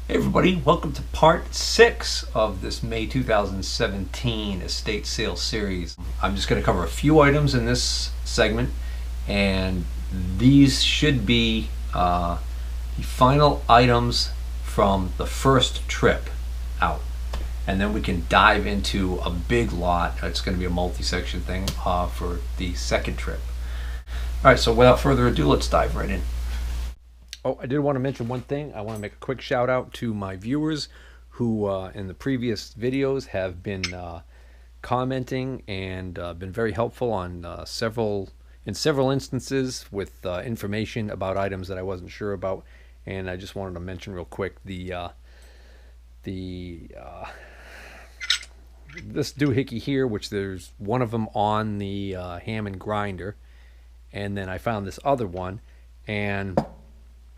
Hey everybody, welcome to part 6 of this May 2017 estate sale series. I'm just going to cover a few items in this segment, and these should be the final items from the first trip out. And then we can dive into a big lot. It's going to be a multi-section thing for the second trip. Alright, so without further ado, let's dive right in. Oh, I did want to mention one thing. I want to make a quick shout out to my viewers who in the previous videos have been commenting and been very helpful on several instances with information about items that I wasn't sure about. And I just wanted to mention real quick this doohickey here, which there's one of them on the Hammond grinder, and then I found this other one, and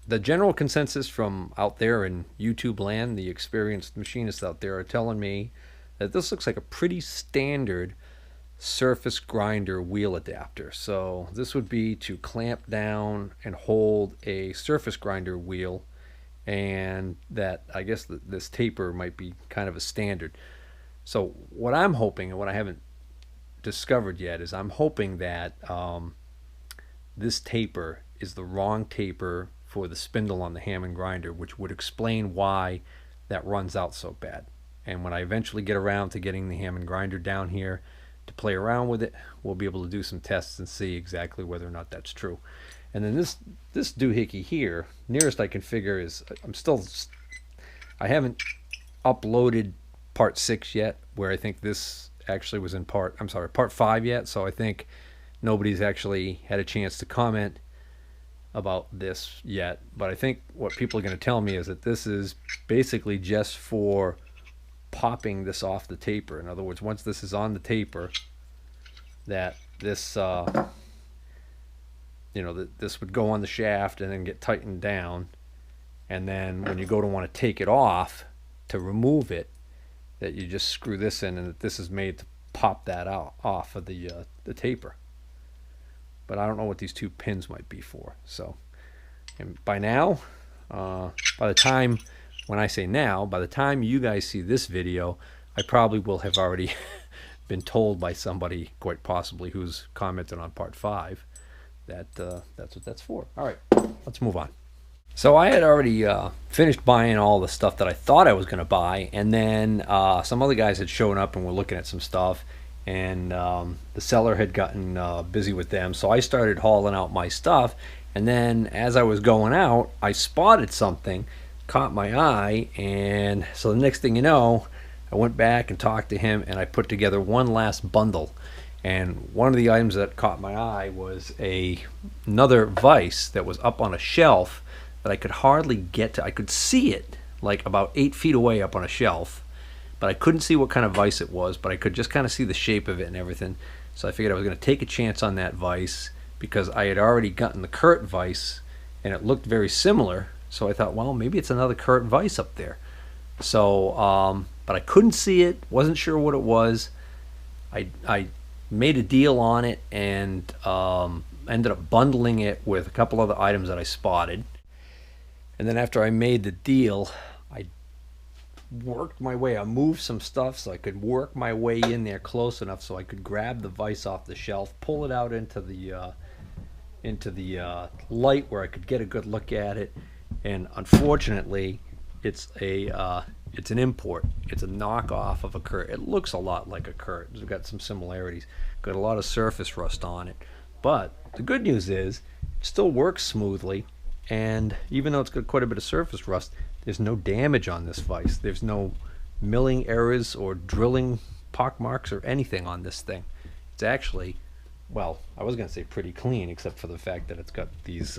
the general consensus from out there in YouTube land, the experienced machinists out there, are telling me that this looks like a pretty standard surface grinder wheel adapter. So this would be to clamp down and hold a surface grinder wheel, and that I guess this taper might be kind of a standard. So what I'm hoping, and what I haven't discovered yet, is I'm hoping that this taper is the wrong taper for the spindle on the Hammond grinder, which would explain why that runs out so bad. And when I eventually get around to getting the Hammond grinder down here to play around with it, we'll be able to do some tests and see exactly whether or not that's true. And then this doohickey here, nearest I can figure is, I haven't uploaded part 6 yet, where I think this actually was in part 5 yet, so I think nobody's actually had a chance to comment about this yet. But I think what people are going to tell me is that this is basically just for popping this off the taper. In other words, once this is on the taper, that this this would go on the shaft and then get tightened down, and then when you go to want to take it off to remove it, that you just screw this in, and that this is made to pop that out off of the taper. But I don't know what these two pins might be for. So, and by now, by the time, when I say now, by the time you guys see this video, I probably will have already been told by somebody, quite possibly, who's commented on part 5, that that's what that's for. All right, let's move on. So I had already finished buying all the stuff that I thought I was going to buy, and then some other guys had shown up and were looking at some stuff, and the seller had gotten busy with them, so I started hauling out my stuff. And then as I was going out, I spotted something, caught my eye, and so the next thing you know, I went back and talked to him, and I put together one last bundle. And one of the items that caught my eye was another vise that was up on a shelf that I could hardly get to. I could see it like about 8 feet away up on a shelf, but I couldn't see what kind of vise it was, but I could just kind of see the shape of it and everything. So I figured I was going to take a chance on that vise, because I had already gotten the Kurt vise and it looked very similar. So I thought, well, maybe it's another Kurt vise up there. So but I couldn't see it, wasn't sure what it was. I made a deal on it, and ended up bundling it with a couple other items that I spotted. And then after I made the deal, I worked my way, I moved some stuff so I could work my way in there close enough so I could grab the vise off the shelf, pull it out into the light where I could get a good look at it. And unfortunately, it's an import. It's a knockoff of a Kurt. It looks a lot like a Kurt. It's got some similarities. Got a lot of surface rust on it. But the good news is it still works smoothly, and even though it's got quite a bit of surface rust, there's no damage on this vise. There's no milling errors or drilling pock marks or anything on this thing. It's actually, well, I was going to say pretty clean, except for the fact that it's got this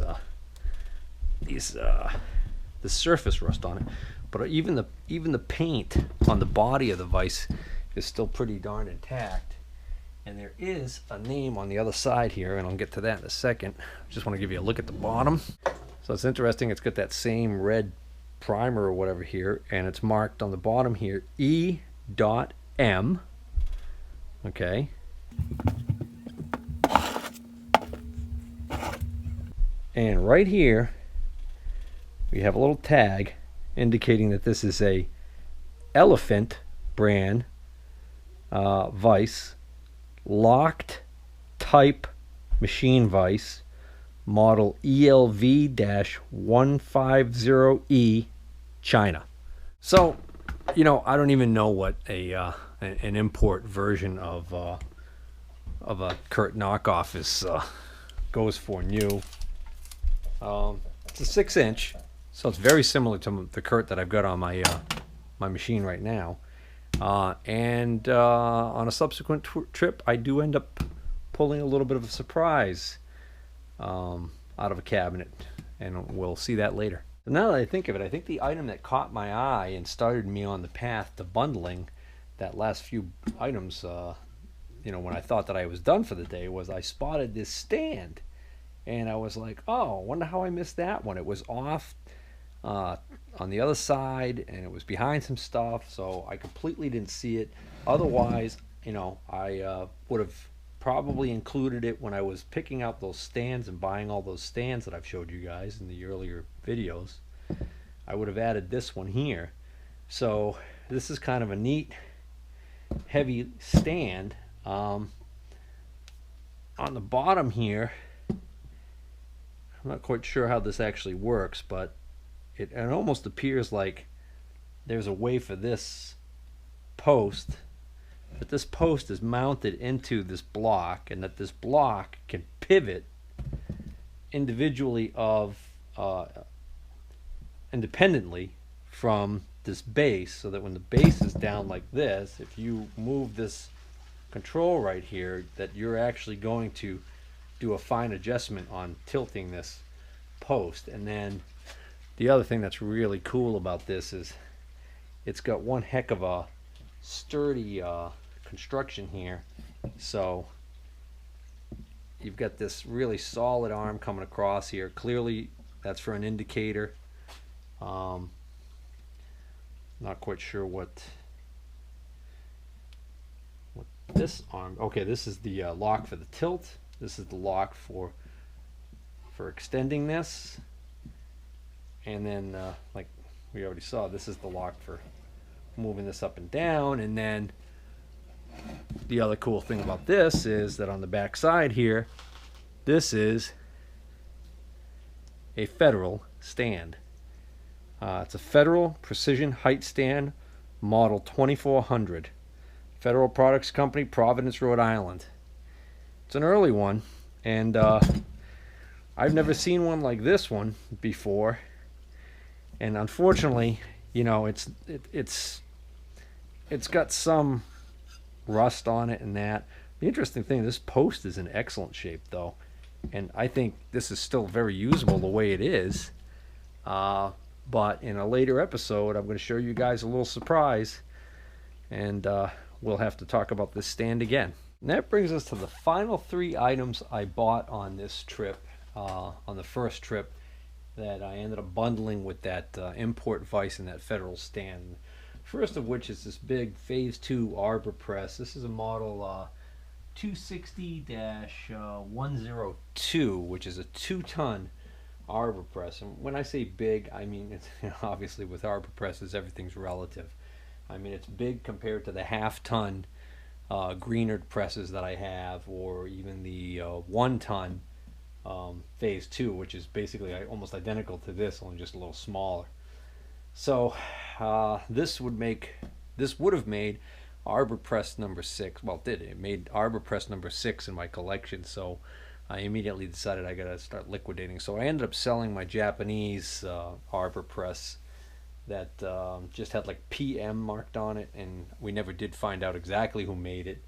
surface rust on it. But even the paint on the body of the vise is still pretty darn intact. And there is a name on the other side here, and I'll get to that in a second. I just want to give you a look at the bottom. So it's interesting. It's got that same red primer or whatever here, and it's marked on the bottom here E.M. Okay. And right here we have a little tag, indicating that this is a Elephant brand vise, locked type machine vise, model ELV-150E, China. So, I don't even know what an import version of a Kurt knockoff goes for new. It's a 6-inch, so it's very similar to the Kurt that I've got on my machine right now. And on a subsequent trip, I do end up pulling a little bit of a surprise out of a cabinet, and we'll see that later. So now that I think of it, I think the item that caught my eye and started me on the path to bundling that last few items, when I thought that I was done for the day, was I spotted this stand. And I was like, oh, wonder how I missed that one. It was off on the other side, and it was behind some stuff, so I completely didn't see it. Otherwise, I would have probably included it when I was picking out those stands and buying all those stands that I've showed you guys in the earlier videos. I would have added this one here. So this is kind of a neat, heavy stand. On the bottom here, I'm not quite sure how this actually works, but it almost appears like there's a way for this post, that this post is mounted into this block, and that this block can pivot individually independently from this base, so that when the base is down like this, if you move this control right here, that you're actually going to do a fine adjustment on tilting this post. And then the other thing that's really cool about this is it's got one heck of a sturdy construction here. So you've got this really solid arm coming across here. Clearly that's for an indicator. Not quite sure what this arm. Okay, this is the lock for the tilt. This is the lock for extending this. And then like we already saw, this is the lock for moving this up and down. And then the other cool thing about this is that on the back side here, this is a Federal stand. It's a Federal Precision Height Stand, model 2400. Federal Products Company, Providence, Rhode Island. It's an early one, and I've never seen one like this one before. And unfortunately, it's got some rust on it and that. The interesting thing, this post is in excellent shape though, and I think this is still very usable the way it is. But in a later episode, I'm going to show you guys a little surprise, and we'll have to talk about this stand again. And that brings us to the final 3 items I bought on this trip, on the first trip, that I ended up bundling with that import vise and that Federal stand. First of which is this big Phase 2 arbor press. This is a model 260-102, which is a 2-ton arbor press. And when I say big, I mean, it's, obviously with arbor presses everything's relative. I mean, it's big compared to the half-ton Greenard presses that I have, or even the 1-ton Phase 2, which is basically almost identical to this, only just a little smaller. So this would have made arbor press number 6. Well, it made arbor press number 6 in my collection. So I immediately decided I gotta start liquidating. So I ended up selling my Japanese arbor press that just had like PM marked on it, and we never did find out exactly who made it.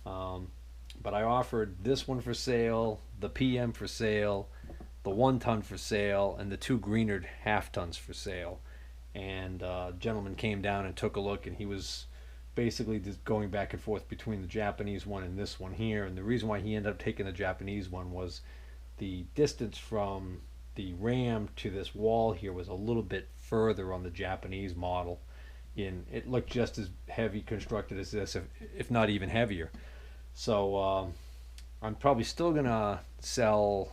But I offered this one for sale, the PM for sale, the 1-ton for sale, and the 2 Greenard half-tons for sale. And a gentleman came down and took a look, and he was basically just going back and forth between the Japanese one and this one here. And the reason why he ended up taking the Japanese one was the distance from the ram to this wall here was a little bit further on the Japanese model. And it looked just as heavy constructed as this, if not even heavier. So I'm probably still gonna sell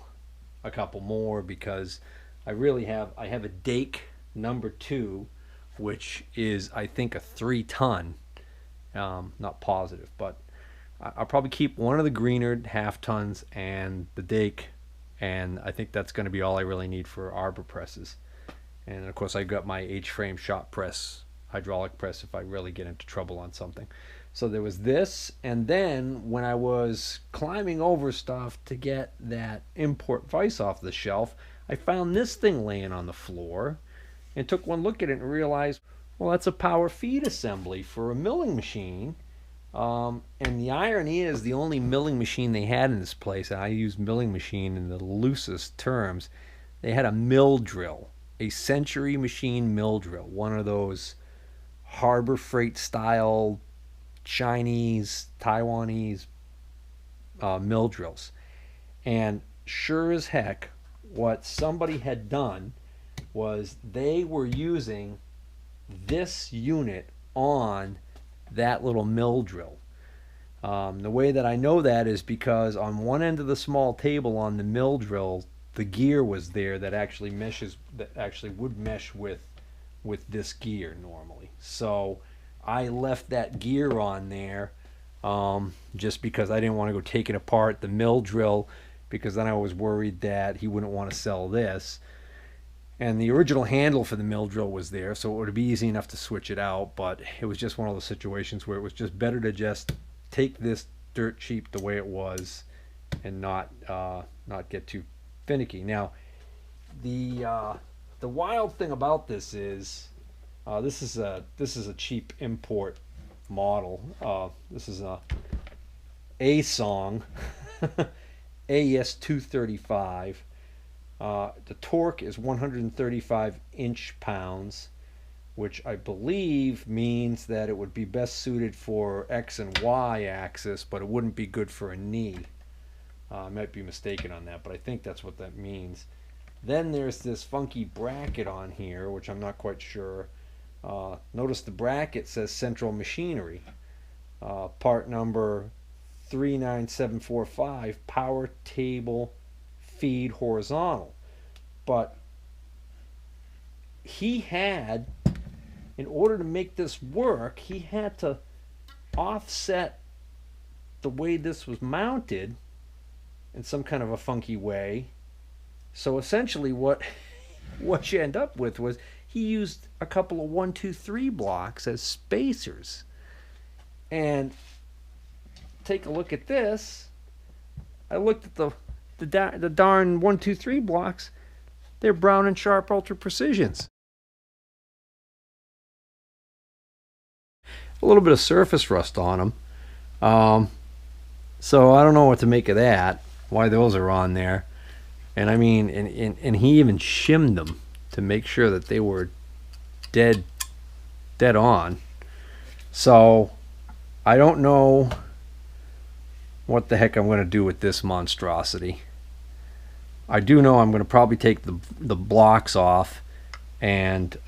a couple more, because I have a Dake number 2, which is, I think, a 3-ton. Not positive, but I'll probably keep one of the Greenard half tons and the Dake, and I think that's going to be all I really need for arbor presses. And of course, I got my H-frame shop press, hydraulic press, if I really get into trouble on something. So there was this, and then when I was climbing over stuff to get that import vise off the shelf, I found this thing laying on the floor and took one look at it and realized, well, that's a power feed assembly for a milling machine. And the irony is, the only milling machine they had in this place, and I use milling machine in the loosest terms, they had a mill drill, a Century Machine mill drill, one of those Harbor Freight style Chinese, Taiwanese mill drills. And sure as heck, what somebody had done was they were using this unit on that little mill drill. The way that I know that is because on one end of the small table on the mill drill, the gear was there that actually would mesh with this gear normally. So I left that gear on there just because I didn't want to go taking apart the mill drill, because then I was worried that he wouldn't want to sell this. And the original handle for the mill drill was there, so it would be easy enough to switch it out, but it was just one of those situations where it was just better to just take this dirt cheap the way it was and not get too finicky. Now, the wild thing about this is this is a cheap import model. This is a Asong AES 235. The torque is 135 inch-pounds, which I believe means that it would be best suited for X and Y axis, but it wouldn't be good for a knee. I might be mistaken on that, but I think that's what that means. Then there's this funky bracket on here, which I'm not quite sure. Notice the bracket says Central Machinery. Part number 39745, power table feed horizontal. But he had, in order to make this work, he had to offset the way this was mounted in some kind of a funky way. So essentially what you end up with was he used a couple of 1, 2, 3 blocks as spacers. And take a look at this. I looked at the darn 1, 2, 3 blocks. They're Brown and Sharp Ultra Precisions. A little bit of surface rust on them. So I don't know what to make of that, why those are on there. And I mean, and he even shimmed them to make sure that they were dead on. So I don't know what the heck I'm going to do with this monstrosity. I do know I'm going to probably take the blocks off, and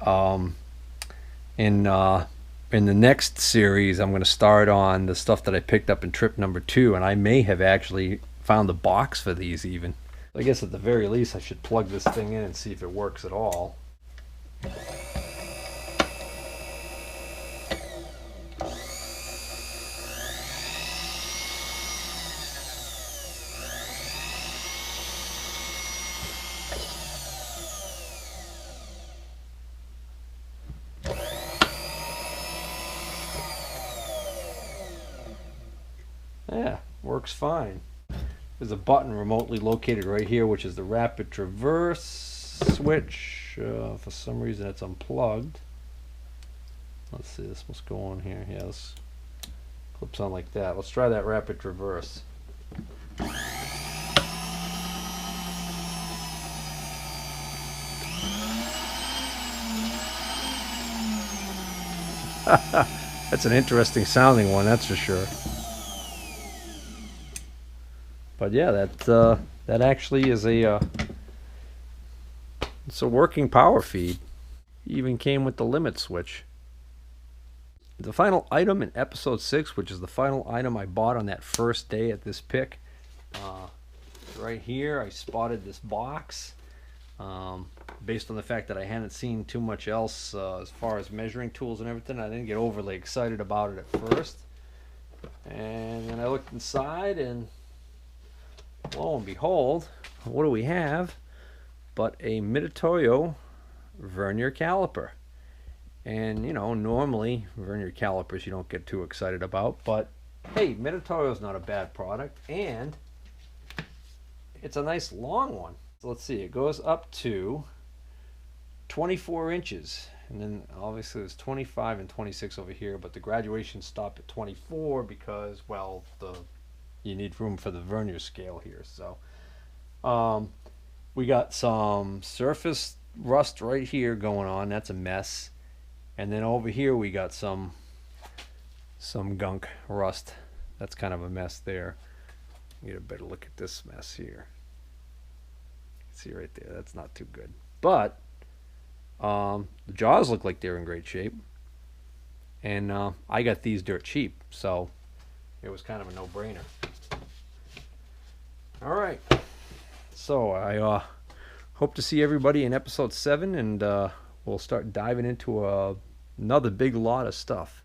in the next series I'm going to start on the stuff that I picked up in trip number 2, and I may have actually found the box for these even. I guess at the very least I should plug this thing in and see if it works at all. Yeah, works fine. There's a button remotely located right here, which is the rapid traverse switch. For some reason it's unplugged. Let's see, this must go on here. Yeah, this clips on like that. Let's try that rapid traverse. That's an interesting sounding one, that's for sure. But yeah, that actually is it's a working power feed. It even came with the limit switch. The final item in episode 6, which is the final item I bought on that first day at this pick. Right here I spotted this box. based on the fact that I hadn't seen too much else as far as measuring tools and everything, I didn't get overly excited about it at first. And then I looked inside, and lo and behold, what do we have but a Mitutoyo vernier caliper. And, you know, normally vernier calipers you don't get too excited about, but hey, Mitutoyo's not a bad product, and it's a nice long one. So let's see, it goes up to 24 inches, and then obviously there's 25 and 26 over here, but the graduation stopped at 24 because, well, you need room for the vernier scale here. So we got some surface rust right here going on. That's a mess. And then over here we got some gunk rust. That's kind of a mess there. Get a better look at this mess here. See right there, that's not too good. But the jaws look like they're in great shape. And I got these dirt cheap, so it was kind of a no-brainer. All right. So I hope to see everybody in episode 7, and we'll start diving into another big lot of stuff.